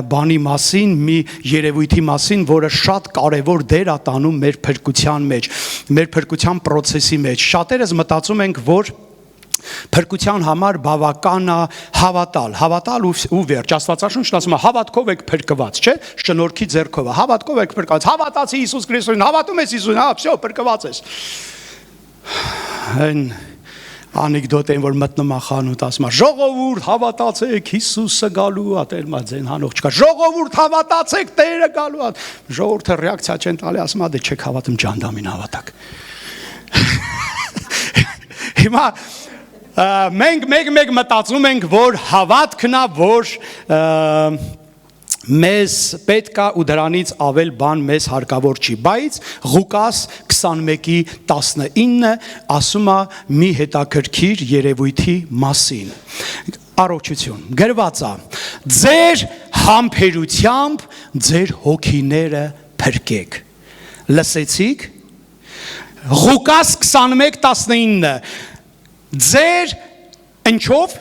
բանի մասին, մի երևույթի մասին, որը շատ կարևոր դեր է տանում մեր փրկության մեջ, մեր փրկության process-ի մեջ։ Շատերս մտածում ենք, որ փրկության համար բավական է հավատալ ու վերջ։ Աստվածաշունչն ասում է հավատքով եք փրկված, չէ՞, շնորհքի ձեռքով է, հավատքով եք փրկված, հավատացի Հիսուս Քրիստոսին, հավատում ես Հիսուսին, всё, փրկված ես։ Այն անեկդոտ են, որ մտնում է խանութ, ասում է ժողովուրդ հավատացեք Հիսուսը գալու է, Տեր մadzեն հանող չկա, ժողովուրդ հավատացեք Տերը գալու է, ժողովուրդը ռեակցիա չեն տալի, ասում է դե չեք հավատում ջանդամին հավատաք։ Հիմա մենք մտածում ենք, որ հավատքն է, որ մեզ պետք է ու դրանից ավել բան մեզ հարկավոր չի, բայց Ղուկաս 21:19 ասում է մի հետաքրքիր երևույթի մասին։ Առողջություն, գրված է. ձեր համբերությամբ ձեր հոգիները փրկեք։ Լսեցիք։ Ղուկաս 21:19 ձեր ինչով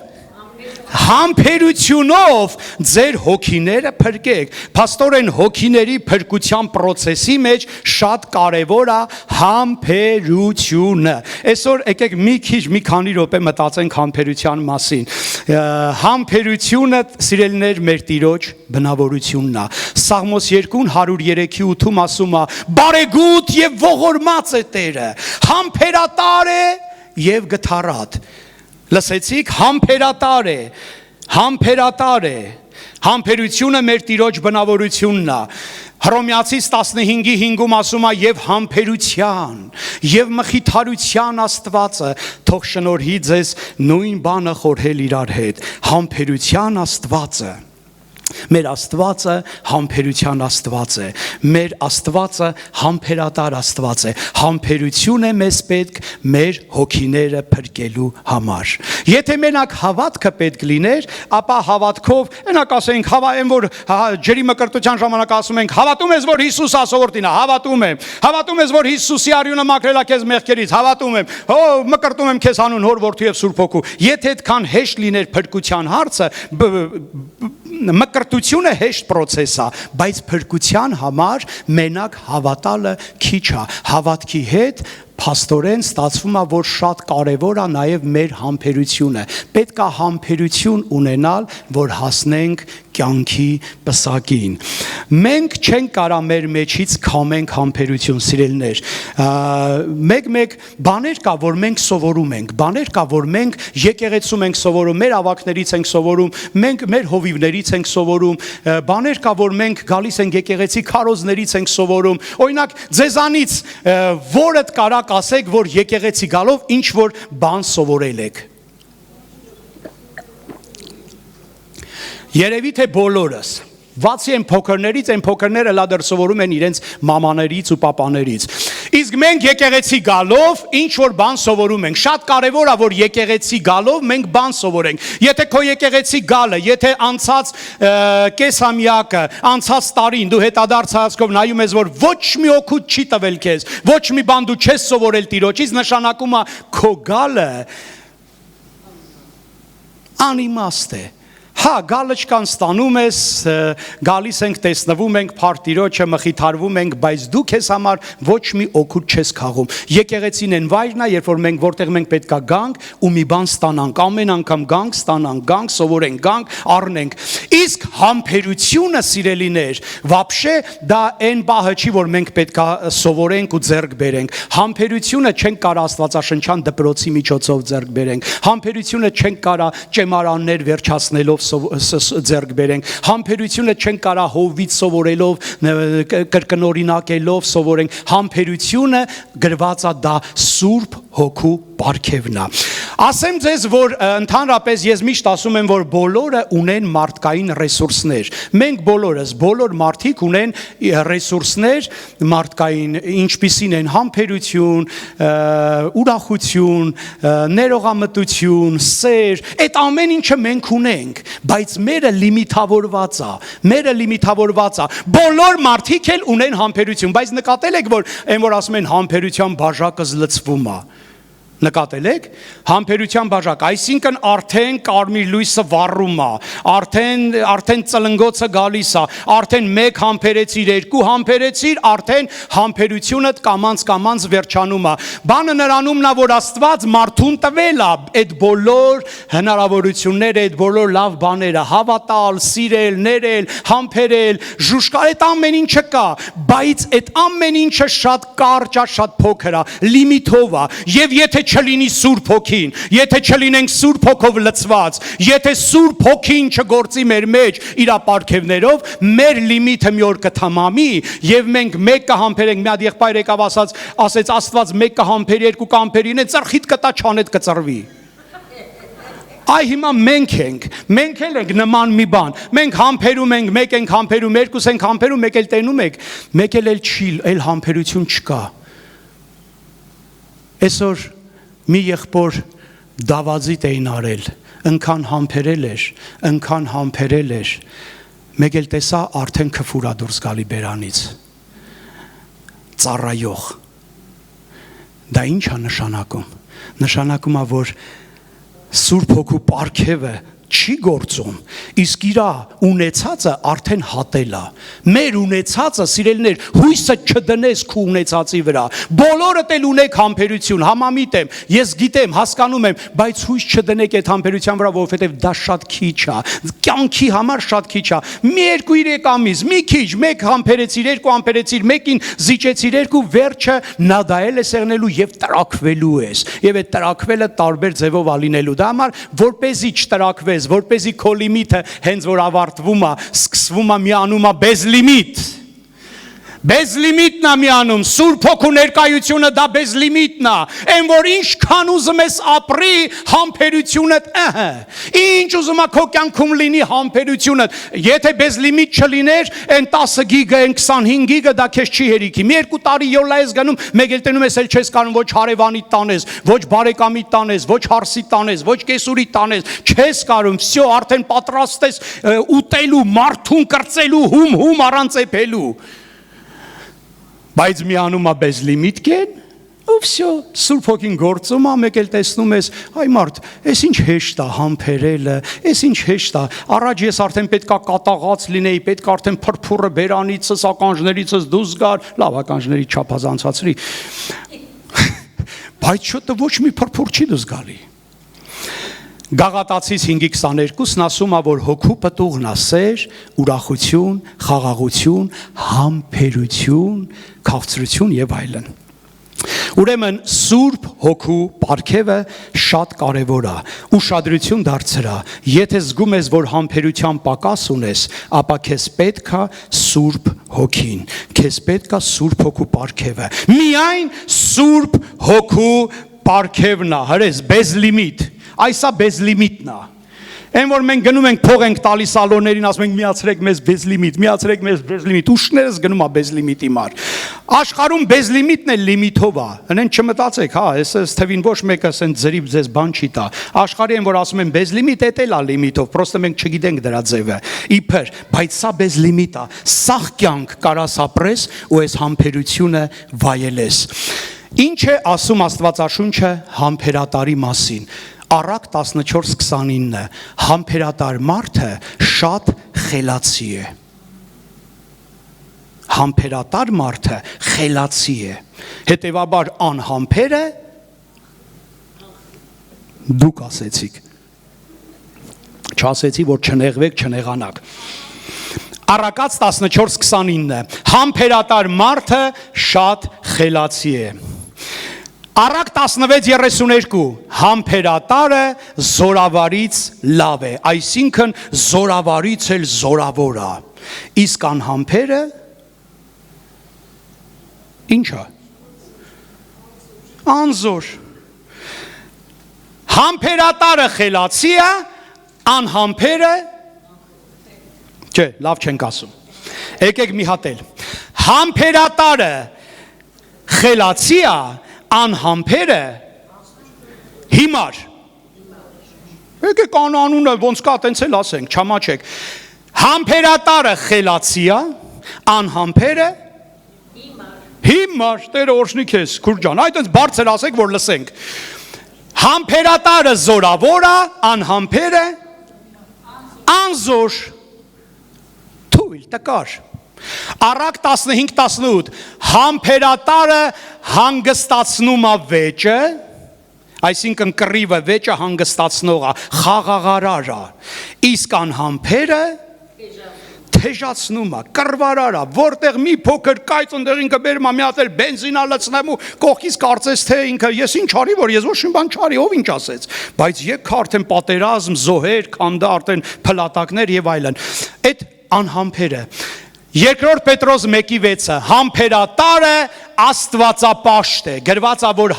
համբերությունով ձեր հոգիները փրկեք։ Փաստորեն հոգիների փրկության process-ի մեջ շատ կարևոր է համբերությունը։ Այսօր եկեք մի քանի րոպե մտածենք համբերության մասին։ Համբերությունը, սիրելիներ, մեր Տիրոջ բնավորությունն է։ Սաղմոս 2:103-8-ում ասում է. բարեգութ եւ ողորմած է Տերը, համբերատար է եւ գթառատ։ Լսեցիք, համբերատար է, համբերությունը մեր Տիրոջ բնավորությունն է։ Հռոմեացիս 15:5-ում ասում է եւ համբերության եւ մխիթարության Աստվածը թող շնորհի ձեզ նույն բանը խորհել իրար հետ։ Համբերության Աստվածը, մեր Աստվածը համբերության Աստված է, մեր Աստվածը համբերատար Աստված է, համբերություն է մեզ պետք մեր հոգիները փրկելու համար։ Եթե մենակ հավատքը պետք լիներ, ապա հավատքով, այնակ ասենք, այն որ ջրի մկրտության ժամանակ ասում ենք, հավատում ես, որ Հիսուս ասորտին է, հավատում ես, որ Հիսուսի արյունը մաքրել է քեզ մեղքերից, հավատում եմ, մկրտում եմ քեզ անուն Հոր, Որդու եւ Սուրբ Հոգու։ Եթե այդքան հեշտ լիներ փրկության հարցը, մկրտությունը հեշտ process է, բայց փրկության համար մենակ հավատալը քիչ է։ Հավատքի հետ փաստորեն ստացվում է, որ շատ կարևոր է նաև մեր համբերությունը։ Պետք է համբերություն ունենալ, որ հասնենք կյանքի պսակին։ Մենք չենք կարա մեր մեջից քամենք համբերություն, սիրելիներ։ Մեկ բաներ կա, որ մենք սովորում ենք, բաներ կա, որ մենք եկեղեցում ենք սովորում, մեր ավակներից ենք սովորում, մենք մեր հովիվներից ենք սովորում, բաներ կա, որ մենք գալիս ենք եկեղեցի քարոզներից ենք սովորում։ Օրինակ, ձեզանից որդ կարա ասեք, որ եկեղեցի գալով ինչ որ բան սովորել եք։ Երևի թե բոլորս, բացի այն փոքրներից, այն փոքրները լադր սովորում են իրենց մամաներից ու պապաներից։ Իսկ մենք եկեղեցի գալով ինչ որ բան սովորում ենք։ Շատ կարևոր է, որ եկեղեցի գալով մենք բան սովորենք։ Եթե քո եկեղեցի գալը, եթե անցած կեսամյակը, անցած տարին դու հետադարձ հայացքով նայում ես, որ ոչ մի օգուտ չի տվել քեզ, ոչ մի բան դու չես սովորել Տիրոջից, նշանակում է քո գալը անիմաստ է։ Հա, գալչկան ստանում ես, գալիս ենք, տեսնվում ենք, Փարթիրոջը մխիթարվում ենք, բայց դու քեզ համար ոչ մի օգուտ չես քաղում։ Եկեղեցին են վայրն է, երբ որ մենք որտեղ մենք պետքա գանք ու մի բան ստանանք, ամեն անգամ գանք, ստանանք, գանք, սովորենք, գանք, առնենք։ Իսկ համբերությունը, սիրելիներ, վաբշե դա այն բահը չի, որ մենք պետքա սովորենք ու ձեռք բերենք։ Համբերությունը չենք կարա Աստվածաշնչյան դպրոցի միջոցով ձեռք բերենք։ Համբերությունը չենք կարա ճեմարաններ վերջացնելով ձեռք բերենք։ Համբերությունը չենք կարա հովից սովորելով, կրկնօրինակելով սովորենք։ Համբերությունը գրված է դա Սուրբ Հոգու պարգևն է։ Ասեմ ձեզ, որ ընդհանրապես ես միշտ ասում եմ, որ բոլորը ունեն մարդկային ռեսուրսներ։ Մենք բոլորս, բոլոր մարդիկ ունեն ռեսուրսներ մարդկային, ինչպիսին են համբերություն, ուրախություն, ներողամտություն, սեր, այդ ամեն ինչը մենք ունենք, բայց մերը լիմիտավորված է։ Բոլոր մարդիկ էլ ունեն համբերություն, բայց նկատել եք, որ այն որ ասում են համբերության բաժակը լցվում է։ Նկատել եք, համբերության բաժակ, այսինքն արդեն կարմիր լույսը վառում է, արդեն ծլնգոցը գալիս է, արդեն մեկ համբերեցիր, երկու համբերեցիր, արդեն համբերությունդ կամանց վերջանում է։ Բանը նրանումն է, որ Աստված մարդուն տվել է այդ բոլոր հնարավորությունները, այդ բոլոր լավ բաները, հավատալ, սիրել, ներել, համբերել, ժուշկալ, այդ ամեն ինչը կա, բայց այդ ամեն ինչը շատ կարճ է, շատ փոքր է, լիմիտով է, եւ եթե չլինի Սուրբ Հոգին, եթե չլինենք Սուրբ Հոգով լցված, եթե Սուրբ Հոգին չգործի մեր մեջ իր ապարքևներով, մեր լիմիթը մի օր կթամամի եւ մենք մեկ կհամբերենք, մի հատ եղբայր եկավ ասեց Աստված մեկ կհամբերի, երկու կհամբերի, ծրխիտ կտա չանետ կծրվի։ Այ հիմա մենք էլ ենք նման մի բան, մենք համբերում ենք, մեկ ենք համբերում, երկուս ենք համբերում, մեկ էլ տենում ենք, մեկ էլ չի, էլ համբերություն չկա։ Այսօր մի եղբոր դավազիտ էին արել, ընքան համբերել էր, մեկ էլ տեսա արդեն քֆուրա դուրս գալի բերանից, ծառայող, դա ինչ է նշանակում, նշանակում է, որ Սուրբ Հոգու պարգևը չի գործում, իսկ իրա ունեցածը արդեն հատել է, մեր ունեցածը, սիրելիներ, հույսը չդնես քու ունեցածի վրա, բոլորդ էլ ունեք համբերություն, համամիտ եմ, ես գիտեմ, հասկանում եմ, բայց հույս չդնեք այդ համբերության վրա, որովհետև դա շատ քիչ է, կյանքի համար շատ քիչ է, մի 2-3 ամիս, մի քիչ, մեկ համբերեցիր, երկու համբերեցիր, մեկին զիջեցիր, երկու վերջը նադայել ես եղնելու եւ տրակվելու ես, եւ այդ տրակվելը տարբեր ձևով ալինելու, դա համար որպեսզի չտրակվես, որպեսզի քո լիմիթը հենց որ ավարտվում է, սկսվում է միանում է Bez limit նա միանում, Սուրբ Հոգու ներկայությունը դա bez limit-ն է, այն որ ինչքան ուզում ես ապրի համբերությունդ, ինչ ուզում է քո կյանքում լինի համբերությունդ, եթե bez limit չլիներ, այն 10 գիգը, այն 25 գիգը դա քեզ չի հերիքի, մի 2 տարի յոլա ես գնում, մեկ էլ տենում ես էլ չես կարող ոչ հարևանիդ տանես, ոչ բարեկամիդ տանես, ոչ հարսի տանես, ոչ կեսուրի տանես, չես կարող, всё, արդեն պատրաստ ես ուտելու, մարդուն կրծելու, հում առանց էփելու Բայց միանում է bez limit կեն, ու всё, Սուրբ Հոգին գործում է, մեկ էլ տեսնում ես, այ մարդ, այս ինչ հեշտ է համբերելը, այս ինչ հեշտ է, առաջ ես արդեն պետքա կատաղած լինեի, պետք արդեն փրփուրը բերանիցս, ականջներիցս դուրս գար, լավ ականջների չափազանցացրի, բայց շուտը ոչ մի փրփուր չի դուրս գալի Գաղատացիս 5:22-ն ասում է, որ հոգու պտուղն է սեր, ուրախություն, խաղաղություն, համբերություն, քաղցրություն եւ այլն։ Ուրեմն Սուրբ Հոգու պարգևը շատ կարևոր է։ Ուշադրություն դարձրա, եթե զգում ես, որ համբերության պակաս ունես, ապա քեզ պետք է Սուրբ Հոգին, քեզ պետք է Սուրբ Հոգու պարգևը։ Միայն Սուրբ Հոգու պարգևն է, հրես, bez limit Այսա bez limit-ն է։ Այն որ մենք գնում ենք փող ենք տալիս սալոններին, ասում ենք միացրեք մեզ bez limit, միացրեք մեզ bez limit, ուշքներս գնում է bez limit-ի մար։ Աշխարհում bez limit-ն է լիմիթով է։ Հենց չմտածեք, հա, այս թվին ոչ մեկը ասեն ձրիվ ձեզ բան չի տա։ Աշխարհի են որ ասում են bez limit, էդ էլ է լիմիթով, պրոստը մենք չգիտենք դրա ձևը։ Իբր, բայց սա bez limit է։ Սաղ կյանք կարաս ապրես ու այս համբերությունը վայելես։ Ինչ է ասում Աստվածաշունչը համբերատարի մասին։ Առակ 14:29 համբերատար մարդը շատ խելացի է Համբերատար մարդը խելացի է Հետևաբար անհամբերը դուք ասեցիք Չասեցի որ չնեղվեք չնեղանաք Առակաց 14:29 Համբերատար մարդը շատ խելացի է Առակ 16:32 Համբերատարը զորավարից լավ է, այսինքն զորավարից էլ զորավոր է, իսկ անհամբերը ինչ է? Անզոր Համբերատարը խելացի է, անհամբերը Չէ, լավ չենք ասում Եկեք մի հատ էլ Համբերատարը խելացի է Անհամբերը հիմար Եկեք անունը ոնց կա տենց էլ ասենք չամաչեք Համբերատարը խելացի է անհամբերը հիմար Տերը օրհնի քեզ քուր ջան այդպես բարձր ասեք որ լսենք Համբերատարը զորավոր է, անհամբերը անզոր։ Թույլ տկար։ Առակ 15-18 համբերատարը հանգստացնում է վեճը, այսինքն կռիվը վեճը հանգստացնող է, խաղաղարար է, իսկ անհամբերը թեժացնում է, կռվարար է, որտեղ մի փոքր կայծ ընդեղ ինքը բերում է մի հատ էլ բենզինա լցնեմ ու կողքից կարծես թե ինքը ես ինչ արի, որ ես ոչ մի բան չարի, ով ինչ ասեց, բայց եկա արդեն պատերազմ, զոհեր, քանդա արդեն փլատակներ եւ այլն։ Այդ անհամբերը Երկրորդ Պետրոս 1:6 համբերատարը աստվածապաշտ է, գրված է, որ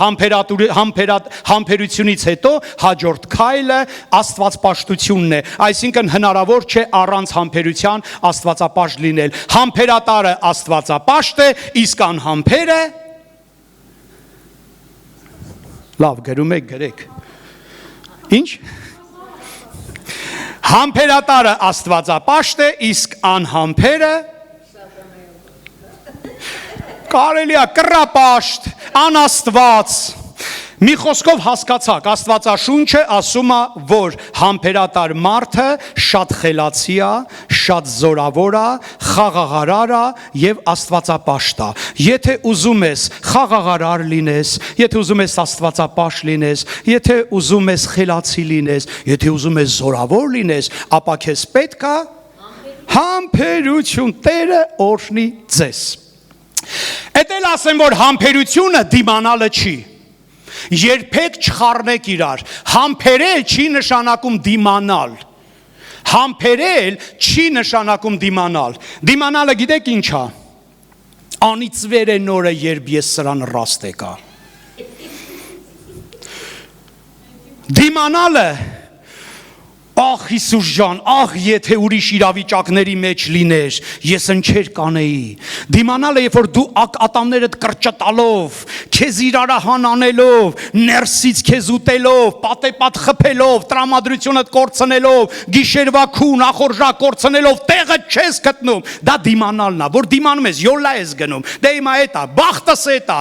համբերությունից հետո հաջորդ քայլը աստվածպաշտությունն է, այսինքն հնարավոր չէ առանց համբերության աստվածապաշտ լինել։ Համբերատարը աստվածապաշտ է, իսկ անհամբերը լավ գրում եք գրեք։ Ինչ? Համբերատարը աստվածապաշտ է, իսկ անհամբերը կարելի է կռապաշտ, անաստված։ Մի խոսքով հասկացաք, Աստվածաշունչը ասում է, որ համբերատար մարդը շատ խելացի է, շատ զորավոր է, խաղաղարար է եւ աստվածապաշտ է։ Եթե ուզում ես խաղաղարար լինես, եթե ուզում ես աստվածապաշտ լինես, եթե ուզում ես խելացի լինես, եթե ուզում ես զորավոր լինես, ապա քեզ պետք է համբերություն, Տերը օրհնի ձեզ։ Էդ էլ ասեմ, որ համբերությունը դիմանալը չի։ Երբեք չխառնեք իրար։ Համբերել չի նշանակում դիմանալ։ Համբերել չի նշանակում դիմանալ։ Դիմանալը գիտեք ինչ է։ Անիծվեր է նորը, երբ ես սրան ռաստ եկա։ Դիմանալը ախ Հիսուս ջան, ախ եթե ուրիշ իրավիճակների մեջ լիներ, ես ընչեր կանեի։ Դիմանալը, երբ որ դու ատամներդ կրճտալով, քեզ իրարահան անելով, ներսից քեզ ուտելով, պատեպատ խփելով, տրամադրությունդ կորցնելով, գիշերվա քուն, ախորժակ կորցնելով, տեղը չես գտնում, դա դիմանալն է, որ դիմանում ես, յոլա ես գնում։ Դե հիմա էտա, բախտս էտա,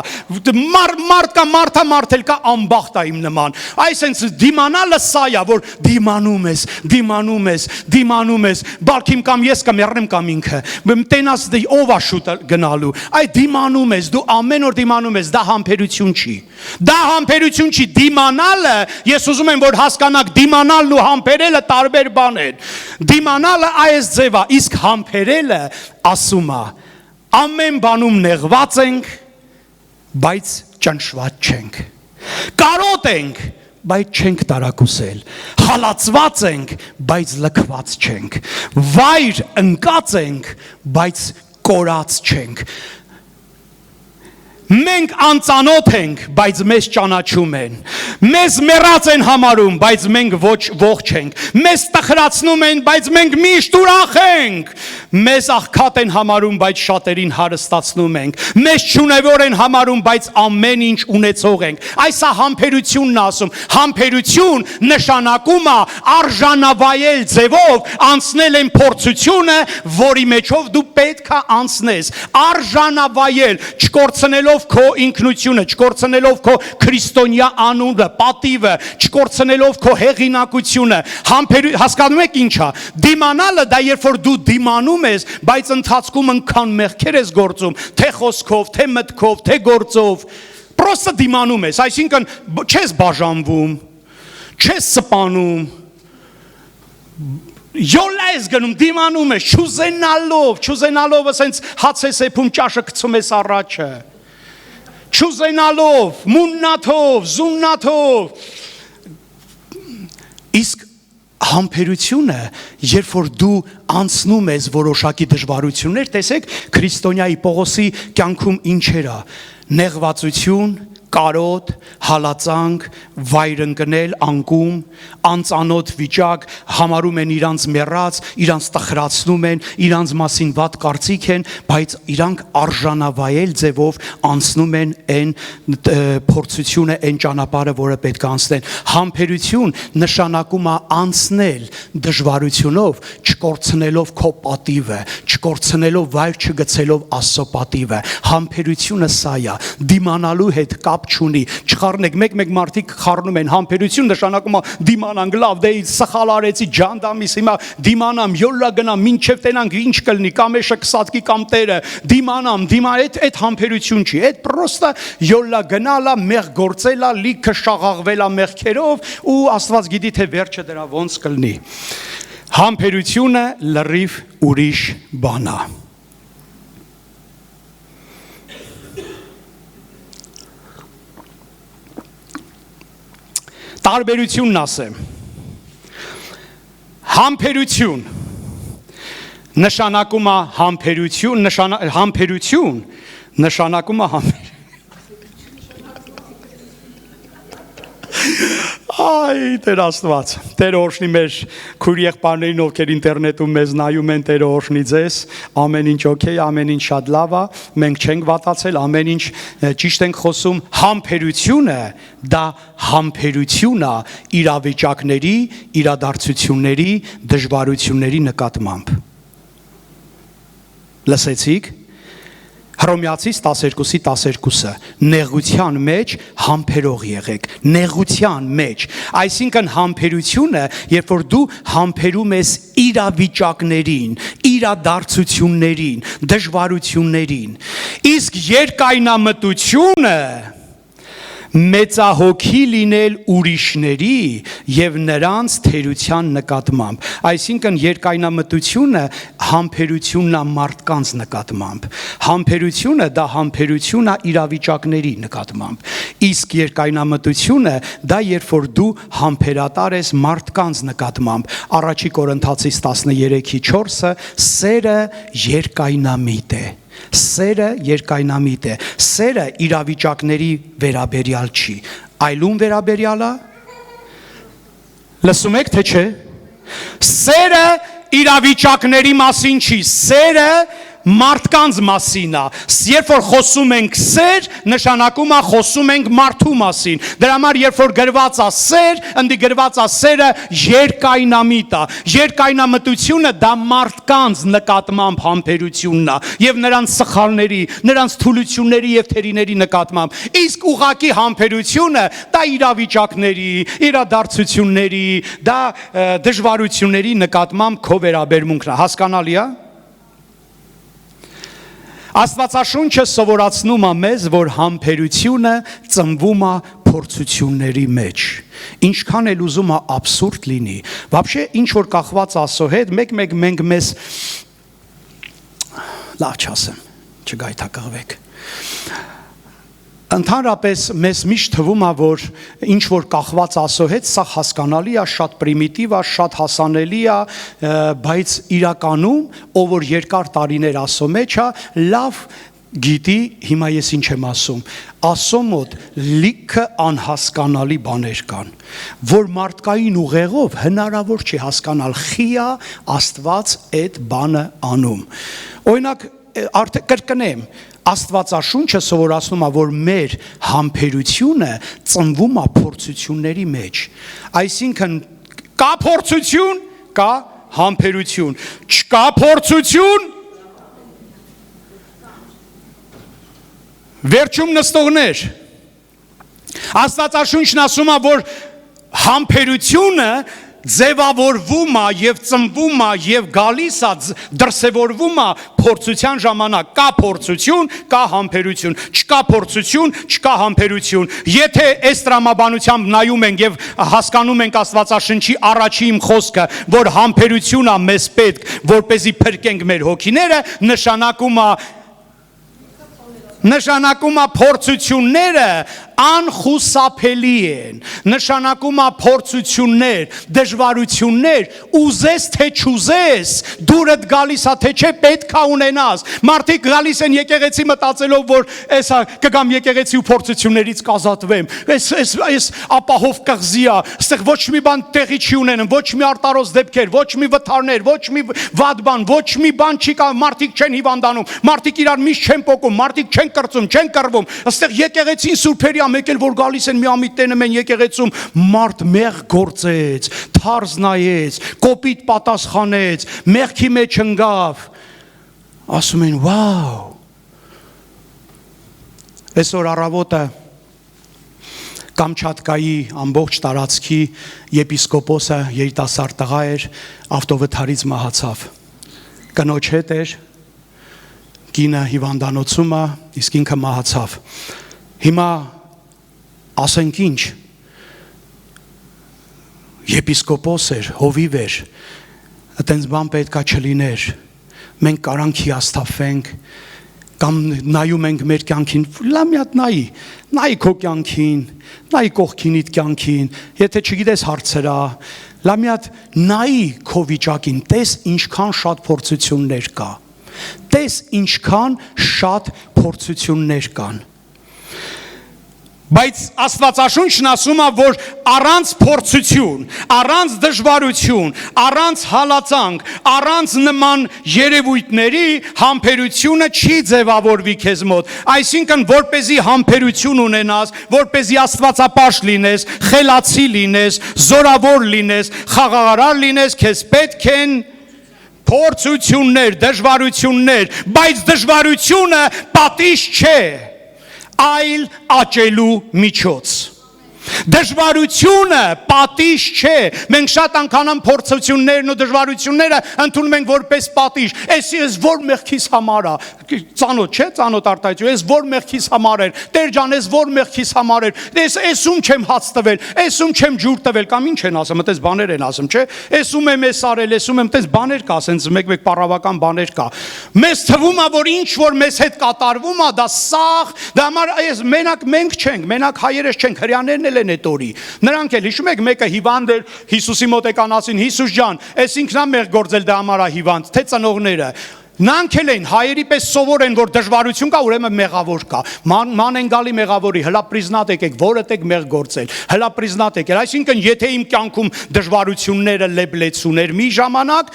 մարդ կա անբախտ է իմ նման։ Այսինքն դիմանալը սա է, որ դիմանում ես, բալքիմ կամ ես կմեռնեմ կամ ինքը, տենաս ով է շուտ գնալու, այդ դիմանում ես, դու ամեն օր դիմանում ես, դա համբերություն չի, դիմանալը, ես ուզում եմ, որ հասկանաք, դիմանալն ու համբերելը տարբեր բան են, դիմանալը այս ձև է, իսկ համբերելը ասում է, ամեն բանում նեղված ենք, բայց ճնշված չենք, կարոտ ենք, բայց չենք տարակուսել, հալածված ենք, բայց լքված չենք, վայր ընկած ենք, բայց կորած չենք, մենք անծանոթ ենք, բայց մեզ ճանաչում են, մեզ մեռած են համարում, բայց մենք ոչ ողջ ենք, մեզ տխրացնում են, բայց մենք միշտ ուրախ ենք, մեզ աղքատ են համարում, բայց շատերին հարստացնում ենք, մեզ չունևոր են համարում, բայց ամեն ինչ ունեցող ենք։ Այս է համբերությունն ասում, համբերություն նշանակում է արժանավայել ձևով անցնել են փորձությունը, որի մեջով դու պետք է անցնես, արժանավայել, չկորցնելով քո ինքնությունը, չկորցնելով քո քրիստոնյա անունը, պատիվը, չկորցնելով քո հեղինակությունը, հասկանում եք ինչ է, դիմանալը դա երբ որ դու դիմանում ես, բայց ընթացքում ընքան մեղքեր ես գործում, թե խոսքով, թե մտքով, թե գործով, պրոստը դիմանում ես, այսինքն չես բաժանվում, չես սպանում, յոլա ես գնում, դիմանում ես, չուզենալով ասենց հաց ես էփում, ճաշը գցում ես առաջը, չուզենալով, մուննաթով, զուննաթով, իսկ համբերությունը, երբ որ դու անցնում ես որոշակի դժվարություններ, տեսեք քրիստոնյայի Պողոսի կյանքում ինչեր է, նեղվածություն, կարոտ, հալածանք, վայր ընկնել, անկում, անծանոթ վիճակ, համարում են իրանց մեռած, իրանց տխրացնում են, իրանց մասին վատ կարծիք են, բայց իրանք արժանավայել ձևով անցնում են այն փորձությունը, այն ճանապարհը, որը պետք է անցնեն։ Համբերություն նշանակում է անցնել դժվարությունով, չկորցնելով քո պատիվը, չկորցնելով վայր չգցելով Աստծո պատիվը։ Համբերությունը սա է, դիմանալու հետ կապ կապ չունի։ Չխառնեք, մեկ մարդիկ խառնում են համբերություն նշանակում է դիմանան գլավ, դե սխալ արեցի ջանդամիս, հիմա դիմանամ, յոլա գնամ, մինչև տենանք ինչ կլինի, կամ էշը կսատկի կամ տերը, դիմանամ, այդ համբերություն չի, այդ պրոստը յոլա գնալա, մեղ գործելա, լիքը շաղաղվելա մեղքերով ու Աստված գիտի թե վերջը դրա ոնց կլինի։ Համբերությունը լրիվ ուրիշ բան է։ Տարբերությունն ասեմ։ Համբերություն նշանակում է համբերություն, համբերություն նշանակում է Այ Տեր Աստված, Տեր օրհնի մեր քույր եղբայրներին, ովքեր ինտերնետում մեզ նայում են, Տեր օրհնի ձեզ, ամեն ինչ օքեյ, ամեն ինչ շատ լավ է, մենք չենք վատացել, ամեն ինչ ճիշտ ենք խոսում, համբերությունը դա համբերություն է իրավիճակների, իրադարձությունների, դժվարությունների նկատմամբ։ Լսեցիք։ Հռոմեացիս 12:12-ը նեղության մեջ համբերող եղեք, նեղության մեջ, այսինքն համբերությունը, երբ որ դու համբերում ես իրավիճակներին, իրադարձություններին, դժվարություններին, իսկ երկայնամտությունը մեծահոգի լինել ուրիշների եւ նրանց թերության նկատմամբ, այսինքն երկայնամտությունը համբերությունն է մարդկանց նկատմամբ, համբերությունը դա համբերություն է իրավիճակների նկատմամբ, իսկ երկայնամտությունը դա երբ որ դու համբերատար ես մարդկանց նկատմամբ, առաջի Կորինթացիս 13:4-ը սերը երկայնամիտ է։ Սերը երկայնամիտ է, սերը իրավիճակների վերաբերյալ չի, այլում վերաբերյալ է, լսում եք թե չէ, սերը իրավիճակների մասին չի, սերը մարդկանց մասին է, երբ որ խոսում ենք սեր, նշանակում է խոսում ենք մարդու մասին, դրա համար երբ որ գրված է սեր, ընդի գրված է սերը երկայնամիտ է, երկայնամտությունը դա մարդկանց նկատմամբ համբերությունն է, եւ նրանց սխալների, նրանց թուլությունների եւ թերիների նկատմամբ, իսկ ուղակի համբերությունը դա իրավիճակների, իրադարձությունների, դա դժվարությունների նկատմամբ քո վերաբերմունքն է, հասկանալի է։ Աստվածաշունչը սովորացնում է մեզ, որ համբերությունը ծնվում է փորձությունների մեջ, ինչքան էլ ուզում է աբսուրդ լինի, вообще ինչ որ կախված Աստծո հետ, մեկ մենք մեզ լավ չասեմ, չգայթակղվեք։ Ընդհանրապես մեզ միշտ թվում է, որ ինչ որ կախված Աստծո հետ, սա հասկանալի է, շատ պրիմիտիվ է, շատ հասանելի է, բայց իրականում, ով որ երկար տարիներ Աստծո մեջ է, լավ գիտի, հիմա ես ինչ եմ ասում, Աստծո մոտ լիքը անհասկանալի բաներ կան, որ մարդկային ուղեղով հնարավոր չի հասկանալ, խի է Աստված այդ բանը անում։ Օրինակ, կրկնեմ, Աստվածաշունչը սովորացնում է, որ մեր համբերությունը ծնվում է փորձությունների մեջ, այսինքն կա փորձություն, կա համբերություն, չկա փորձություն, վերջում նստողներ, Աստվածաշունչն ասում է, որ համբերությունը ձևավորվում է եւ ծնվում է եւ գալիս է դրսևորվում է փորձության ժամանակ, կա փորձություն, կա համբերություն, չկա փորձություն, չկա համբերություն, եթե այս տրամաբանությամբ նայում ենք եւ հասկանում ենք Աստվածաշնչի առաջի իմ խոսքը, որ համբերություն է մեզ պետք, որպեսզի փրկենք մեր հոգիները, նշանակում է փորձությունները անխուսափելի են, նշանակում է փորձություններ, դժվարություններ, ուզես թե չուզես, դուրդ գալիս է թե չէ պետք է ունենաս, մարդիկ գալիս են եկեղեցի մտածելով, որ էսա կգամ եկեղեցի ու փորձություններից կազատվեմ, այս ապահով կղզի է, այստեղ ոչ մի բան տեղի չի ունենում, ոչ մի արտարոց դեպքեր, ոչ մի վթարներ, ոչ մի վատ բան, ոչ մի բան չի կա, մարդիկ չեն հիվանդանում, մարդիկ իրար միշտ չեն պոկում, մարդիկ չեն կրծում, չեն կռվում, այստեղ եկեղեցին սուրբերի մեկ էլ որ գալիս են մի ամիտ տենում են եկեղեցում, մարդ մեղ գործեց, թարզ նայեց, կոպիտ պատասխանեց, մեղքի մեջ ընկավ, ասում են, վաու, այսօր առավոտը Կամչատկայի ամբողջ տարածքի եպիսկոպոսը երիտասարդ տղա էր, ավտովթարից մահացավ։ Կնոջ հետ էր, կինը հիվանդանոցում է, իսկ ինքը մահացավ։ Հիմա ասենք ինչ, եպիսկոպոս էր, հովիվ էր, այտենց բան պետքա չլիներ, մենք կարանք հիասթափվենք, կամ նայում ենք մեր կյանքին, լա մի հատ նայի քո կյանքին, նայի կողքինիդ կյանքին, եթե չգիտես հարցրա, լա մի հատ նայի քո վիճակին, տես ինչքան շատ փորձություններ կա, տես ինչքան շատ փորձություններ կան։ Բայց Աստվածաշունչն ասում է, որ առանց փորձություն, առանց դժվարություն, առանց հալածանք, առանց նման երևույթների համբերությունը չի ձևավորվի քեզ մոտ։ Այսինքն, որպեսզի համբերություն ունենաս, որպեսզի աստվածապաշտ լինես, խելացի լինես, զորավոր լինես, խաղաղարար լինես, քեզ պետք են փորձություններ, դժվարություններ, բայց դժվարությունը պատիժ չէ, այլ աճելու միջոց։ Դժվարությունը պատիժ չէ, մենք շատ անգամ փորձություններն ու դժվարությունները ընդունում ենք որպես պատիժ։ Ես որ մեղքիս համար է, ծանոթ չէ, ծանոթ արտահայտություն, ես որ մեղքիս համար էր, Տեր ջան, ես որ մեղքիս համար էր, ես ում չեմ հաց տվել, ես ում չեմ ջուր տվել, կամ ինչ են ասում, այդպես բաներ են ասում, չէ, ես ում եմ ես արել, ես ում եմ, այդպես բաներ կա, ասենց մեկ պարավական բաներ կա։ Մեզ թվում է, որ ինչ որ մեզ հետ կատարվում է, դա սաղ, դա համար այս մենակ մենք չենք, մենակ հայերս չենք, հրյաներն են այդ օրի։ Նրանք էլ հիշում եք, մեկը հիվանդ էր, Հիսուսի մոտ եկան ասին, Հիսուս ջան, այս ինքնա մեղ գործել դա համար է հիվանդ, թե ծնողները։ Նրանք էլ են, հայերի պես սովոր են, որ դժվարություն կա, ուրեմն մեղավոր կա։ Ման են գալի մեղավորի, հլա պրիզնատ եկեք, որը տեք մեղ գործել, հլա պրիզնատ եկել։ Այսինքն, եթե իմ կյանքում դժվարությունները լեբլեցուներ մի ժամանակ,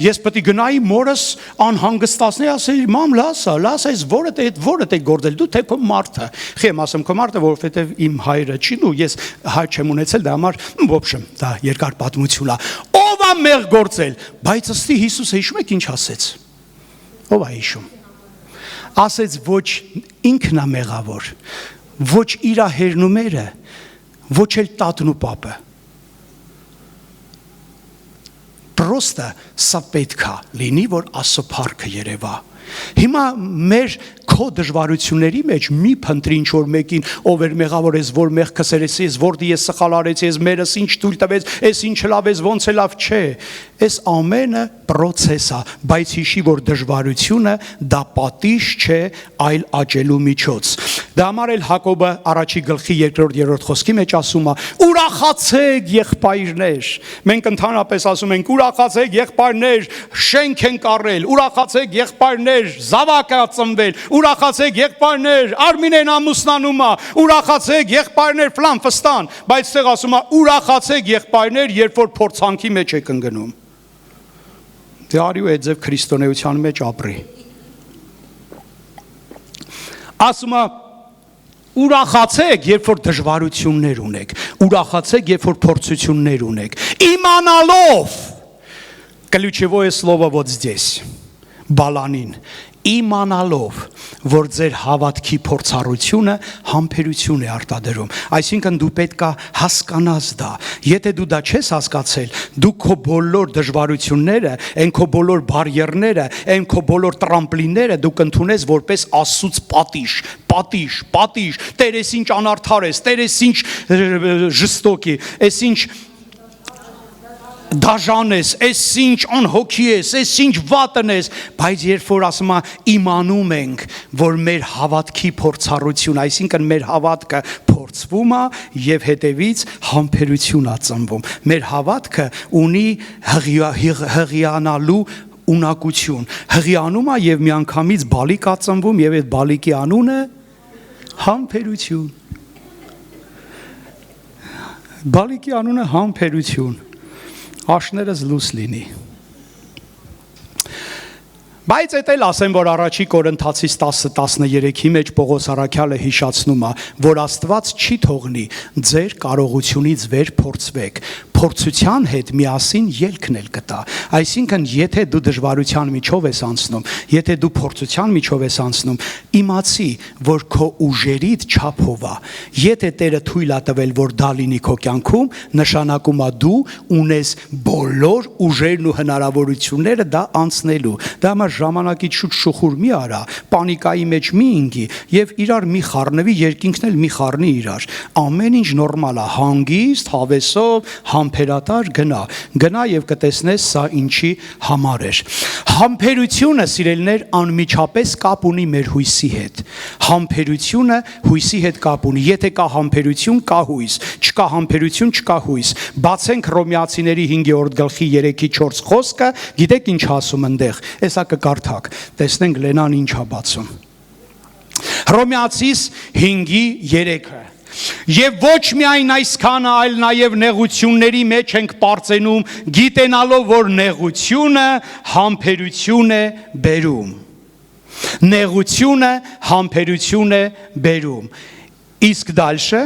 ես պետք է գնայի մորս անհանգստացնեի, ասեի, մամ, լասա, այս որը տեք գործել, դու թե քո մարդը։ Խի եմ ասում քո մարդը, որովհետև իմ հայրը չի, ու ես հայր չեմ ունեցել, դա համար, ոբշեմ, դա երկար պատմություն է։ Ով է մեղ գործել, բայց ըստի Հիսուսը հիշում եք ինչ ասեց։ Ով է հիշում։ Ասեց ոչ ինքն է մեղավոր, ոչ իր հերնումերը, ոչ էլ տատն ու պապը։ Պրոստը սա պետք է լինի, որ Աստծո փառքը երևա։ Հիմա մեր քո դժվարությունների մեջ մի փնտրի ինչ որ մեկին, ով էր մեղավոր, ես որ մեղ քսերես, ես որտի ես սխալ արեցի, ես մերս ինչ թույլ տվեց, ես ինչ լավ ես, ոնց է լավ չէ։ Այս ամենը process է, բայց հիշի, որ դժվարությունը դա պատիժ չէ, այլ աճելու միջոց։ Դա համար էլ Հակոբը առաջի գլխի 2-3 խոսքի մեջ ասում է. ուրախացեք եղբայրներ։ Մենք ընդհանրապես ասում ենք ուրախացեք եղբայրներ, շենք են կառել, ուրախացեք եղբայրներ, զավակ է ծնվել, ուրախացեք եղբայրներ, Արմինեն ամուսնանում է, ուրախացեք եղբայրներ, ֆլան ֆստան, բայց այստեղ ասում է ուրախացեք եղբայրներ, երբ որ փորձանքի մեջ եք ընկնում։ Դե արի ու այդ ձև քրիստոնեության մեջ ապրի։ Ասում է ուրախացեք, երբ որ դժվարություններ ունեք, ուրախացեք, երբ որ փորձություններ ունեք, իմանալով, ключевое слово вот здесь, բալանին, իմանալով, որ ձեր հավատքի փորձառությունը համբերություն է արտադրում, այսինքն դու պետք է հասկանաս դա, եթե դու դա չես հասկացել, դու քո բոլոր դժվարությունները, այն քո բոլոր բարիերները, այն քո բոլոր տրամպլինները դու կընդունես որպես Աստծուց պատիժ, Տեր ես ինչ անարդար ես, Տեր ես ինչ ժստոկ ես ինչ դաժան ես, ես ինչ անհոգի ես, ես ինչ վատն ես, բայց երբ որ ասում է իմանում ենք, որ մեր հավատքի փորձառություն, այսինքն մեր հավատքը փորձվում է եւ հետեւից համբերություն է ծնվում։ Մեր հավատքը ունի հղիանալու ունակություն, հղիանում է եւ միանգամից բալիկ է ծնվում եւ այդ բալիկի անունը համբերություն։ Բալիկի անունը համբերություն։ Աշներս լույս լինի։ Բայց այդ էլ ասեմ, որ առաջի Կորինթացիս 10:13-ի մեջ Պողոս առաքյալը հիշացնում է, որ Աստված չի թողնի ձեր կարողությունից վեր փորձվեք, փորձության հետ միասին ելքն էլ կտա։ Այսինքն, եթե դու դժվարության միջով ես անցնում, եթե դու փորձության միջով ես անցնում, իմացի, որ քո ուժերիդ չափով է։ Եթե Տերը թույլ է տվել, որ դա լինի քո կյանքում, նշանակում է դու ունես բոլոր ուժերն ու հնարավորությունները դա անցնելու։ Դա համար ժամանակից շուտ շուխուր մի արա, պանիկայի մեջ մի ինգի եւ իրար մի խառնվի, երկինքն էլ մի խառնի իրար։ Ամեն ինչ նորմալ է, հանգիստ, հավեսով, համբերատար գնա եւ կտեսնես սա ինչի համար էր։ Համբերությունը, սիրելիներ, անմիջապես կապ ունի մեր հույսի հետ։ Համբերությունը հույսի հետ կապ ունի։ Եթե կա համբերություն, կա հույս, չկա համբերություն, չկա հույս։ Բացենք Հռոմեացիների 5:3-4 խոսքը, գիտեք ինչ ասում ընդեղ։ Էսա կկարդակ։ Տեսնենք Լենան ինչ է բացում։ Հռոմեացիս 5:3-ը։ Եվ ոչ միայն այսքանը, այլ նաև նեղությունների մեջ ենք պարծենում, գիտենալով, որ նեղությունը համբերություն է բերում։ Նեղությունը համբերություն է բերում։ Իսկ դալշը,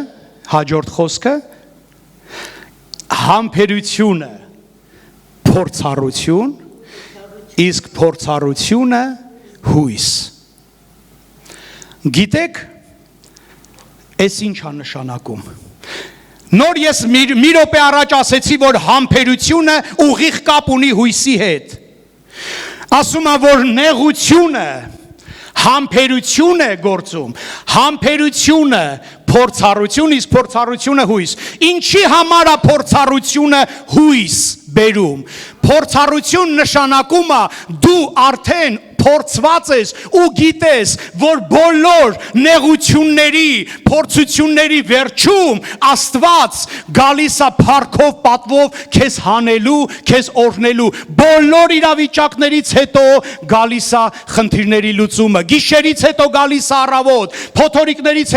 հաջորդ խոսքը, համբերությունը փորձառություն, իսկ փորձառությունը հույս։ Գիտեք, այս ինչ է նշանակում։ Նոր ես մի րոպե առաջ ասեցի, որ համբերությունը ուղիղ կապ ունի հույսի հետ։ Ասում է, որ նեղությունը համբերություն է գործում, համբերությունը փորձառություն, իսկ փորձառությունը հույս։ Ինչի համար է փորձառությունը հույս բերում։ Փորձառություն նշանակում է դու արդեն փորձված ես ու գիտես, որ բոլոր նեղությունների, փորձությունների վերջում Աստված գալիս է փառքով, պատվով քեզ հանելու, քեզ օրհնելու։ Բոլոր իրավիճակներից հետո գալիս է խնդիրների լուծումը։ Գիշերից հետո գալիս է առավոտ, փոթորիկներից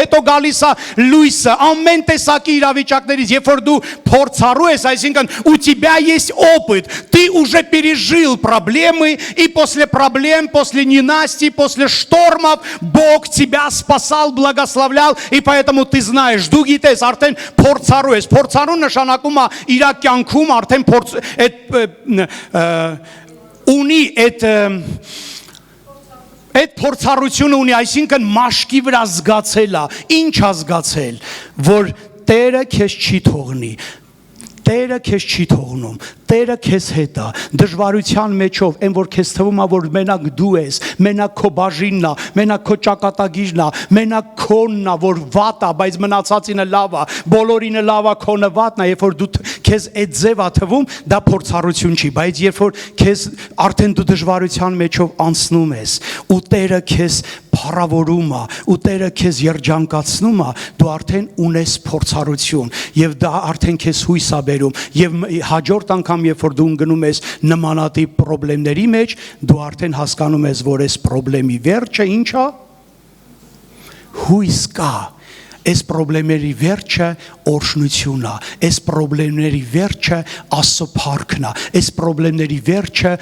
հետո գալիս է լույսը, ամեն տեսակի իրավիճակներից, երբ որ դու փորձառու ես, այսինքն у тебя есть опыт, ты уже пережил проблемы, и после проблем, после ненастий, после штормов Бог тебя спасал, благословлял, и поэтому ты знаешь, դու գիտես, արդեն փորձառու ես, փորձառու նշանակում է իր կյանքում արդեն ունի այդ փորձառությունը ունի, այսինքն մաշկի վրա զգացել է, ինչ է զգացել, որ Տերը քեզ չի թողնի, Տերը քեզ չի թողնում, Տերը քեզ հետ է, դժվարության մեջով, այն որ քեզ թվում է, որ մենակ դու ես, մենակ քո բաժինն է, մենակ քո ճակատագիրն է, մենակ քոնն է, որ վատ է, բայց մնացածինը լավ է, բոլորինը լավ է, քոնը վատն է, երբ որ դու քեզ այդ ձև է թվում, դա փորձառություն չի, բայց երբ որ քեզ արդեն դու դժվարության մեջով անցնում ես, ու Տերը քեզ փառավորում է, ու Տերը քեզ երջանկացնում է, դու արդեն ունես փորձառություն, եւ դա արդեն քեզ հույս է բերում, եւ հաջորդ անգամ երբ որ դու գնում ես նմանատիպ խնդիրների մեջ, դու արդեն հասկանում ես, որ այս խնդրի վերջը ինչ է։ Հույս կա։ Այս խնդիրների վերջը օրհնություն է, այս խնդիրների վերջը Աստծո փառքն է, այս խնդիրների վերջը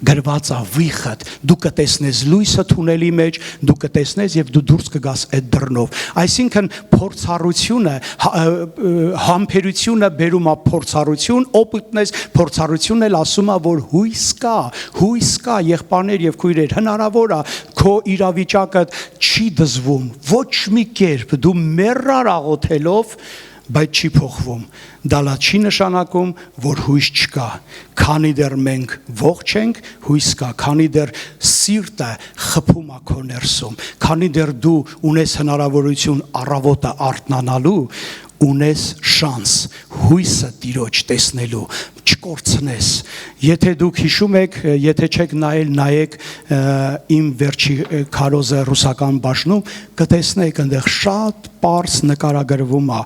գրված է վիխդ, դու կտեսնես լույսը թունելի մեջ, դու կտեսնես եւ դու դուրս կգաս այդ դռնով։ Այսինքն փորձառությունը, համբերությունը բերում է փորձառություն, օպիտնես փորձառությունն էլ ասում է, որ հույս կա, եղբայրներ եւ քույրեր, հնարավոր է քո իրավիճակը չի դզվում, ոչ մի կերպ դու մեռար աղոթելով, բայց չի փոխվում։ Դա չի նշանակում, որ հույս չկա։ Քանի դեռ մենք ողջ ենք, հույս կա, քանի դեռ սիրտը խփում է քո ներսում, քանի դեռ դու ունես հնարավորություն առավոտը արթնանալու, ունես շանս հույսը Տիրոջ տեսնելու, չկորցնես։ Եթե դուք հիշում եք, եթե չեք նայեք իմ վերջի քարոզը ռուսական բաժնում, կտեսնեք այնտեղ շատ պարզ նկարագրվում է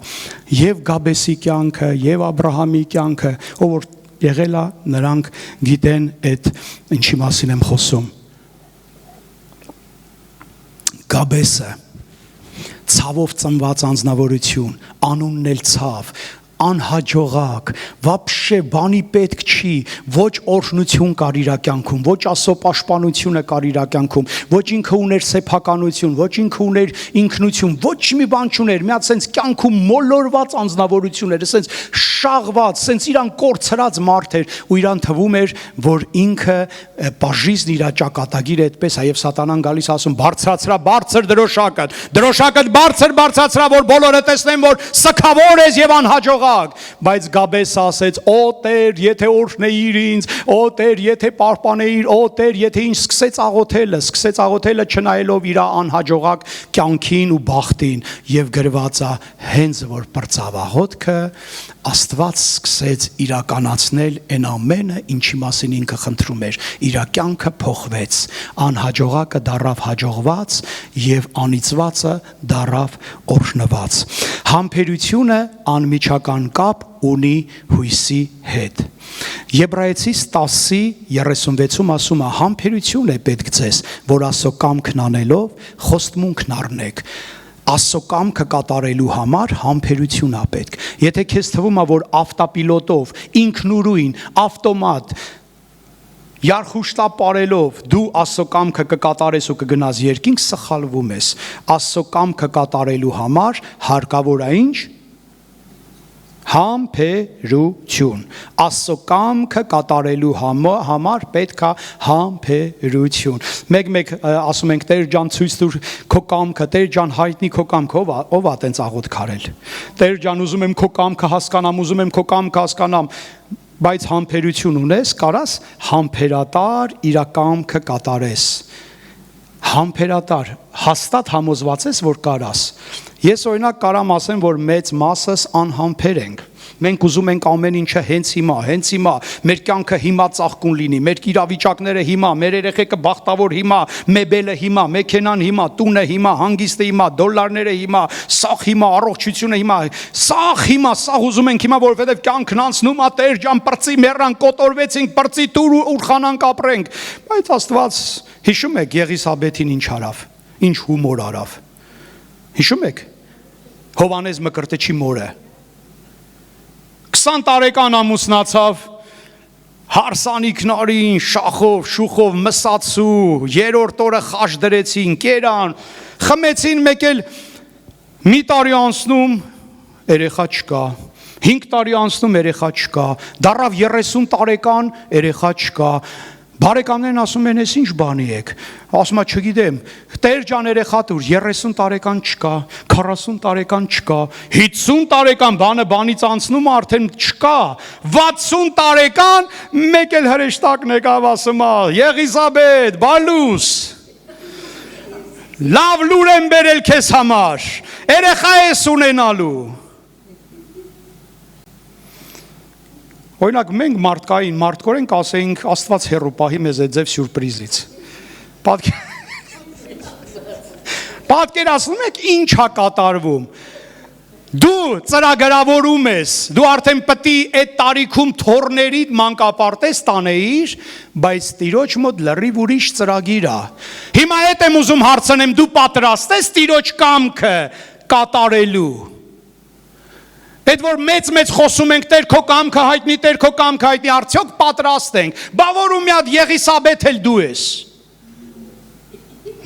եւ Գաբեսի կյանքը, եւ Աբրահամի կյանքը, ով որ եղել է, նրանք գիտեն այդ ինչի մասին եմ խոսում։ Գաբեսը ցավով ծնված անձնավորություն, անունն էլ ցավ, անհաջողակ, вообще բանի պետք չի, ոչ օրհնություն կար իր կյանքում, ոչ Աստծո պաշտպանությունը կար իր կյանքում, ոչ ինքը ուներ սեփականություն, ոչ ինքը ուներ ինքնություն, ոչ մի բան չուներ, մի հատ sense կյանքում մոլորված անձնավորություն էր, sense շաղված, sense իրան կորցրած մարդ էր ու իրան թվում էր, որ ինքը բաժիզն իր ճակատագիր է, այդպես է, եւ սատանան գալիս ասում բարձրացրա բարձր դրոշակը բարձր բարձրացրա, որ բոլորը տեսնեն, որ սքավոր ես եւ անհաջողակ, բայց Գաբեսը ասեց օ Տեր, եթե օրհնեիր ինձ, օ Տեր, եթե պարպանեիր, օ Տեր, եթե ինձ սկսեց աղոթելը չնայելով իր անհաջողակ կյանքին ու բախտին, եւ գրված է հենց որ պրծավահոտքը Աստված սկսեց իրականացնել այն ամենը, ինչի մասին ինքը խնդրում էր, իր կյանքը փոխվեց, անհաջողակը դառավ հաջողված եւ անիծվածը դառավ օրհնված։ Համբերությունը անմիջական կապ ունի հույսի հետ։ Եբրայեցիս 10:36-ում ասում է համբերություն է պետք ձեզ, որ Աստծո կամքն անելով խոստմունքն առնեք։ Աստծո կամքը կատարելու համար համբերություն է պետք։ Եթե քեզ թվում է, որ ավտոպիլոտով, ինքնուրույն, ավտոմատ, Ярխուշտապ արելով դու Աստծո կամքը կկատարես ու կգնաս երկինք, սխալվում ես։ Աստծո կամքը կատարելու համար հարկավոր է ինչ? Համբերություն։ Աստծո կամքը կատարելու համար պետք է համբերություն։ Մեկ ասում ենք Տեր ջան ցույց տուր քո կամքը, Տեր ջան հայտնի քո կամքը, ով է տենց աղոթ քարել։ Տեր ջան ուզում եմ քո կամքը հասկանամ, ուզում եմ քո կամքը հասկանամ, բայց համբերություն ունես, կարաս համբերատար իր կամքը կատարես։ Համբերատար, հաստատ համոզված ես, որ կարաս։ Ես օրինակ կարամ ասեմ, որ մեծ մասս անհամբեր ենք։ Մենք ուզում ենք ամեն ինչը հենց հիմա, մեր կյանքը հիմա ծաղկուն լինի, մեր իրավիճակները հիմա, մեր երեխեքը բախտավոր հիմա, մեբելը հիմա, մեքենան հիմա, տունը հիմա, հանգիստը հիմա, դոլարները հիմա, սաղ հիմա, առողջությունը հիմա, սաղ ուզում ենք հիմա, որովհետև կյանքն անցնում է, Տեր ջան, պրծի մեռան, կոտորվեցինք, պրծի տուր ու խանանք ապրենք։ Բայց Աստված, հիշում եք Եղիսաբեթին ինչ արավ, ինչ հումոր արավ։ Հիշում եք Հովանես Մկրտչի մորը 20 տարեկան ամուսնացավ, հարսանիքնարին, շախով, շուխով, մսացու, երորդ օրը խաշ դրեցին, կերան, խմեցին, մեկ էլ մի տարի անցնում, երեխա չկա, 5 տարի անցնում, երեխա չկա, դառավ 30 տարեկան, երեխա չկա, բարեկամներն ասում են, ես ինչ բանի եք, ասում է չգիտեմ, Տեր ջան երեխա տուր, 30 տարեկան չկա, 40 տարեկան չկա, 50 տարեկան բանից անցնում արդեն չկա, 60 տարեկան մեկ էլ հրեշտակն եկավ ասում է, Եղիսաբեթ, բալուս, լավ լուր եմ բերել քեզ համար, երեխա ես ունենալու։ Օրինակ մենք մարդկորեն կասեինք Աստված հեռու պահի մեզ այդ ձև սյուրպրիզից։ Պատկերացնում եք ինչ է կատարվում։ Դու ծրագրավորում ես, դու արդեն պետք է այդ տարիքում թորների մանկապարտեզ տանեիր, բայց Տիրոջ մոտ լրիվ ուրիշ ծրագիր է։ Հիմա այդ եմ ուզում հարցնեմ, դու պատրաստ ես Տիրոջ կամքը կատարելու։ Այդ որ մեծ խոսում ենք Տեր քո կամքը հայտնի, Տեր քո կամքը հայտնի, արդյոք պատրաստ ենք։ Բա որ ու մի հատ Եղիսաբեթ էլ դու ես։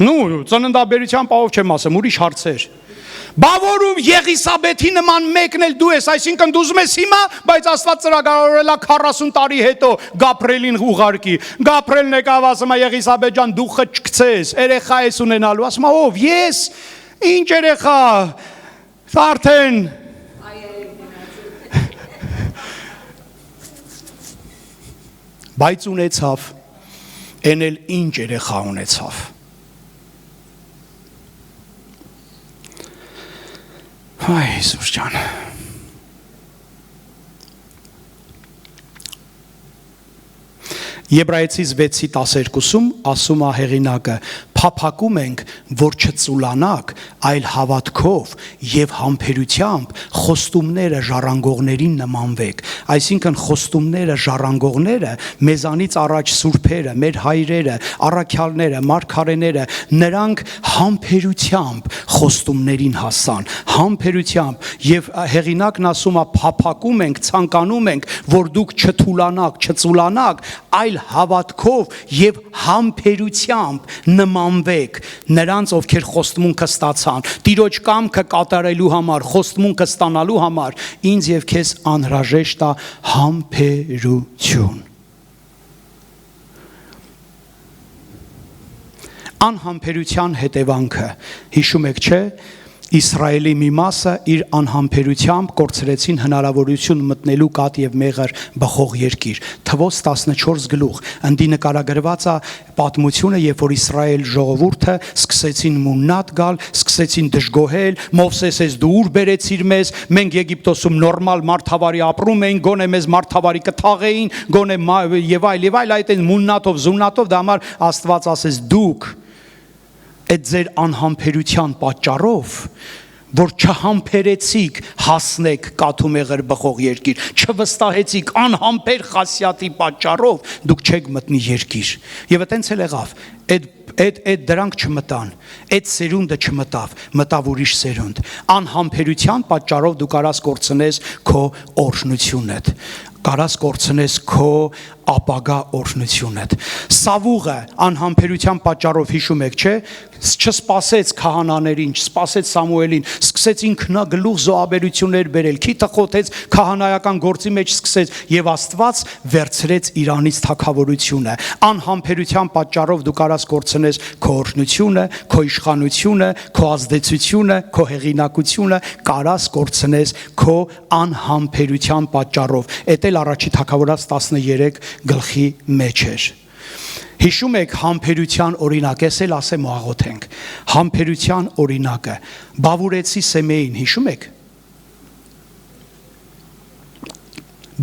Նու ծննդաբերության պահով չեմ ասում, ուրիշ հարցեր։ Բա որ ու Եղիսաբեթի նման մեկն էլ դու ես, այսինքն դու ուզում ես հիմա, բայց Աստված ծրագրավորել է 40 տարի հետո Գաբրիելին ուղարկի։ Գաբրիելն եկավ ասում է Եղիսաբեթ ջան դու խճկցես, երեխա ես ունենալու, ասում է ով ես։ Ինչ երեխա։ Արդեն բայց ունեցավ, են էլ ինչ երեխա ունեցավ։ Այ Հիսուս ջան։ Եբրայեցիս 6:12-ում ասում է հեղինակը. փափակում ենք, որ չծուլանաք, այլ հավատքով եւ համբերությամբ խոստումները ժառանգողներին նմանվեք։ Այսինքն խոստումները ժառանգողները մեզանից առաջ սուրբերը, մեր հայրերը, առաքյալները, մարգարեները, նրանք համբերությամբ խոստումներին հասան, համբերությամբ, եւ հեղինակն ասում է փափակում ենք, ցանկանում ենք, որ դուք չթուլանաք, չծուլանաք, այլ հավատքով եւ համբերությամբ նմանվեք նրանց, ովքեր խոստմունքը ստացան, Տիրոջ կամքը կատարելու համար, խոստմունքը ստանալու համար ինձ եւ քեզ անհրաժեշտ է համբերություն։ Անհամբերության հետևանքը, հիշում եք, չէ՞, Իսրայելի մի մասը իր անհամբերությամբ կորցրեցին հնարավորություն մտնելու կատ եւ մեղր բխող երկիր։ Թվոց 14 գլուխ ընդի նկարագրված է պատմությունը, երբ որ Իսրայել ժողովուրդը սկսեցին մուննատ գալ, սկսեցին դժգոհել, Մովսես դու ուր բերեցիր մեզ, մենք Եգիպտոսում նորմալ մարդավարի ապրում էինք, գոնե մեզ մարդավարի կթաղեին, գոնե եւ այլ, այդ մուննատով, զուննատով, դա համար Աստված ասես դուք այդ ձեր անհամբերության պատճառով, որ չհամբերեցիք հասնեք կաթումեղր բխող երկիր, չվստահեցիք անհամբեր խասյատի պատճառով, դուք չեք մտնի երկիր։ Եվ այտենց էլ եղավ, այդ դրանք չմտան, այդ սերունդը չմտավ, մտավ ուրիշ սերունդ։ Անհամբերության պատճառով դու կարաս կորցնես քո օրհնությունդ, կարաս կորցնես քո ապագա օրհնությունդ։ Սավուղը անհամբերության պատճառով, հիշում եք, չէ, չսպասեց քահանաներին, չսպասեց Սամուելին, սկսեց ինքնագլուխ զոհաբերություններ բերել, քիթը խոթեց, քահանայական գործի մեջ սկսեց եւ Աստված վերցրեց Իրանից թագավորությունը։ Անհամբերության պատճառով դու կարաս կորցնես քո օրհնությունը, քո իշխանությունը, քո ազդեցությունը, քո հեղինակությունը, կարաս կորցնես քո անհամբերության պատճառով։ Էդ էլ առաջի թագավորաց 13 գլխի մեջ էր։ Հիշում եք համբերության օրինակ, ես էլ ասեմ ու աղոթենք։ Համբերության օրինակը Բավուրեցի Սեմեին, հիշում եք։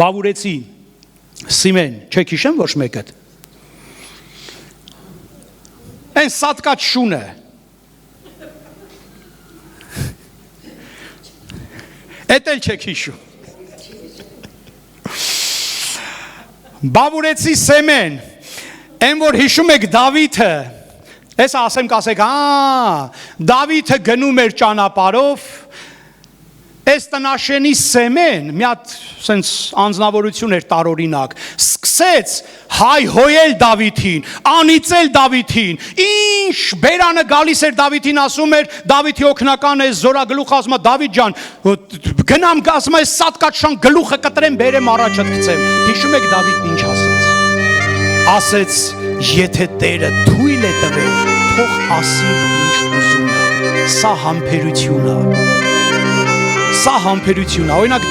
Բավուրեցի Սիմեն, չեք հիշեմ ոչ մեկը։ Այն սատկած շունը։ Էդ էլ չեք հիշում։ Բավուրեցի Սեմեն, այն որ հիշում եք Դավիթը, ես ասեմ կասեք, Դավիթը գնում էր ճանապարհով, այս տնաշենի Սեմեն, մի հատ սենց անձնավորություն էր տարօրինակ, սկսեց հայհոյել Դավիթին, անիծել Դավիթին, ինչ բերանը գալիս էր Դավիթին, ասում էր, Դավիթի օգնական է, զորագլուխ ասում է, Դավիթ ջան, գնամ ասում է, սատկաչան գլուխը կտրեմ, բերեմ առաջդ գցեմ։ Հիշում եք Դավիթն ինչ ասեց։ Ասեց, եթե Տերը թույլ է տվել, թող ասի ինչ ուզում է։ Սա համբերություն է։ Սա համբերություն է, օրինակ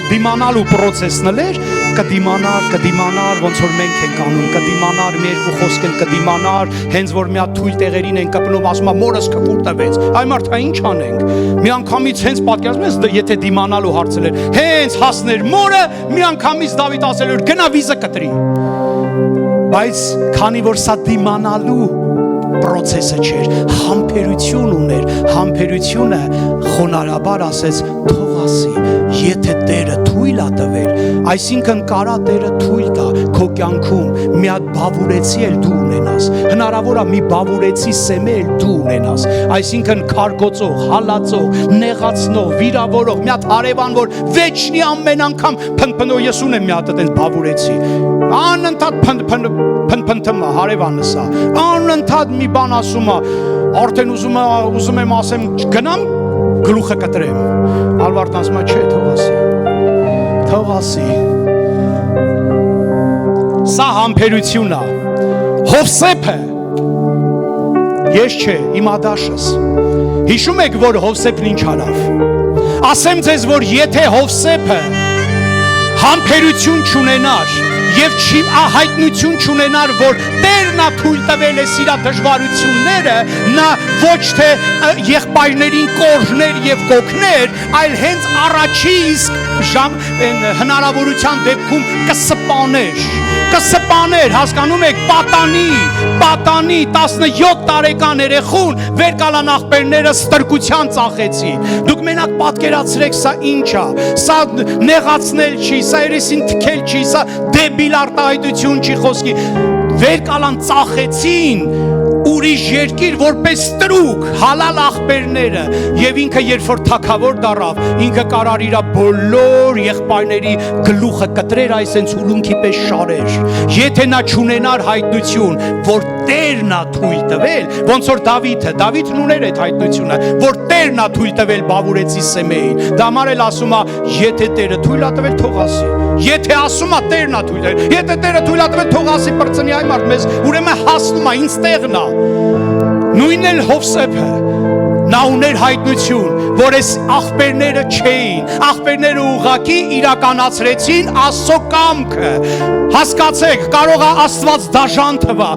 դիմանալու պրոցեսն էր, կդիմանար, ոնց որ մենք ենք անում, կդիմանար, մի երկու խոսք էլ կդիմանար, հենց որ մի հատ թույլ տեղերին են կպնում, ասում է մորս քֆուր տվեց, այ մարդ, ինչ անենք, մի անգամից հենց պատկերացնում ես, եթե դիմանալու հարցել էր, հենց հասներ մորը, մի անգամից Դավիթ ասել էր, գնա վիզը կտրի, բայց քանի որ սա դիմանալու պրոցեսը չէր, համբերություն ուներ, համբերությունը խոնարհաբար ասեց, թող ասի, եթե Տերը թույլ է տվել, այսինքն կարա Տերը թույլ տա քո կյանքում մի հատ բավուրեցի էլ դու ունենաս, հնարավոր է մի բավուրեցի Սեմե էլ դու ունենաս, այսինքն քարգոծող, հալածող, նեղացնող, վիրավորող, մի հատ հարևան, որ վեճնի ամեն անգամ փնփնող, ես ունեմ մի հատ այդպես բավուրեցի, անընդհատ փնփնթում է հարևանս է, անընդհատ մի բան ասում է, արդեն ուզում եմ ասեմ, գնամ գլուխը կտրեմ, Ալվարդն ասում է, չէ, թող ասի, սա համբերություն է, Հովսեփը, ես չէ, իմ ադաշս, հիշում եք, որ Հովսեփն ինչ արավ, ասեմ ձեզ, որ եթե Հովսեփը համբերություն չունենար, եւ հայտնություն չունենար, որ Տերն է թույլ տվել է իր դժվարությունները, նա ոչ թե եղբայրներին կորժներ եւ կօգներ, այլ հենց առաջի իսկ հնարավորության դեպքում կսպաներ, հասկանում եք, պատանի 17 տարեկան երեխուն վեր կալան աղբերները ստրկության ծախեցին։ Դուք մենակ պատկերացրեք սա ինչ է, սա նեղացնել չի, սա երեսին թքել չի, սա դեբիլ արտահայտություն չի խոսքի։ Վեր կալան ծախեցին ուրիշ երկիր որպես ստրուկ, հալալ աղբերները, եւ ինքը երբ որ թագավոր դառավ, ինքը կարար իր բոլոր եղբայրների գլուխը կտրեր այսենց ուլունքի պես շարեր։ Եթե նա չունենար հայտնություն, որ Տերն է թույլ տվել, ոնց որ Դավիթն ուներ այդ հայտնությունը, որ Տերն է թույլ տվել Բավուրեցի Սեմեին, դա համար էլ ասում է, եթե Տերը թույլ է տվել, թող ասի։ Եթե ասում է Տերն է թույլ տվել, եթե Տերը թույլ է տվել, թող ասի, բրծնի այ մարդ մեզ, ուրեմն հասնում է, ինձ տեղն է։ Նույնն էլ Հովսեփը, նա ուներ հայտնություն, որ այս աղբերները չէին, աղբերները ուղղակի իրականացրեցին Աստծո կամքը։ Հասկացեք, կարող է Աստված դաժան թվա։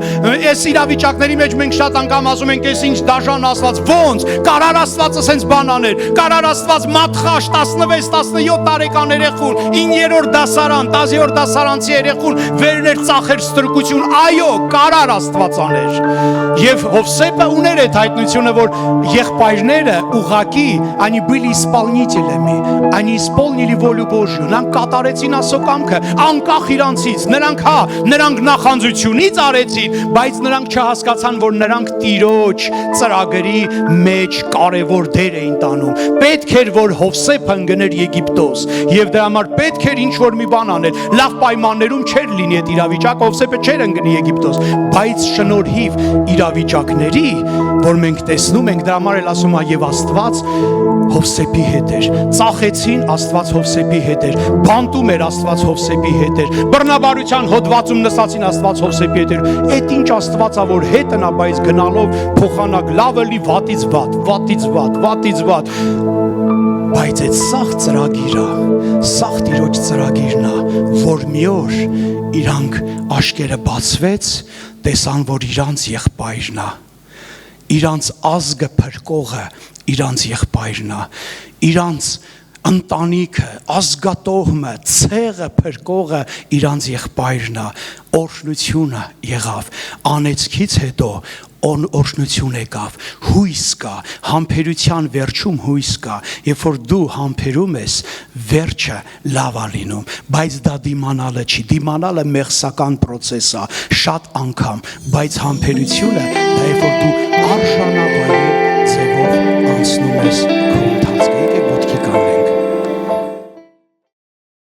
Այս իրավիճակների մեջ մենք շատ անգամ ասում ենք, այս ինչ դաժան Աստված, ոնց կարար Աստվածը սենց բան աներ, կարար Աստված մատխաշ 16-17 տարեկան երեխուն, 9-րդ դասարան, 10-րդ դասարանցի երեխուն վերներ ծախեր ստրկություն, այո, կարար Աստված աներ։ Եվ Հովսեփը ուներ այդ հայտնությունը, որ եղբայրները ուղղակի они были исполнителями, они исполнили волю Божью, նրանք կատարեցին Աստծո կամքը, անկախ իրանցից, նրանք նախանձությունից արեցին, բայց նրանք չհասկացան, որ նրանք Տիրոջ ծրագրի մեջ կարևոր դեր էին տանում։ Պետք էր, որ Հովսեփը ընկներ Եգիպտոս, եւ դրա համար պետք էր ինչ որ մի բան անել։ Լավ պայմաններում չէր լինի այդ իրավիճակը, Հովսեփը չէր ընկնի Եգիպտոս, բայց շնորհիվ իրավիճակների, որ մենք տեսնում ենք, դրա համար էլ ասում է եւ Աստված Հովսեփի հետ էր, ծախեցին Աստված Հովսեփի հետ էր, բանտում էր Աստված Հովսեփի հետ էր, բռնաբարության հոդվածում նստածին Աստված Հովսեփի հետ էր։ Այդ ինչ Աստվածա որ հետն է, բայց գնալով փոխանակ լավը լի վատից վատ։ Բայց այդ սաղ ծրագիրը, սաղ Տիրոջ ծրագիրն է, որ մի օր իրանք աշկերը բացվեց, տեսան, որ իրանց եղբայրն է, իրանց ազգը փրկողը իրանց եղբայրն է, իրանց ընտանիքը, ազգատոհմը, ցեղը փրկողը իրանց եղբայրն է, օրհնությունը եղավ, անեծքից հետո օրհնություն եկավ, հույս կա, համբերության վերջում հույս կա, երբ որ դու համբերում ես, վերջը լավ է լինում, բայց դա դիմանալը չի, դիմանալը մեղսական process է, շատ անգամ, բայց համբերությունը դա երբ որ դու արժանավայել ձևով անցնում ես քո ընթացքը։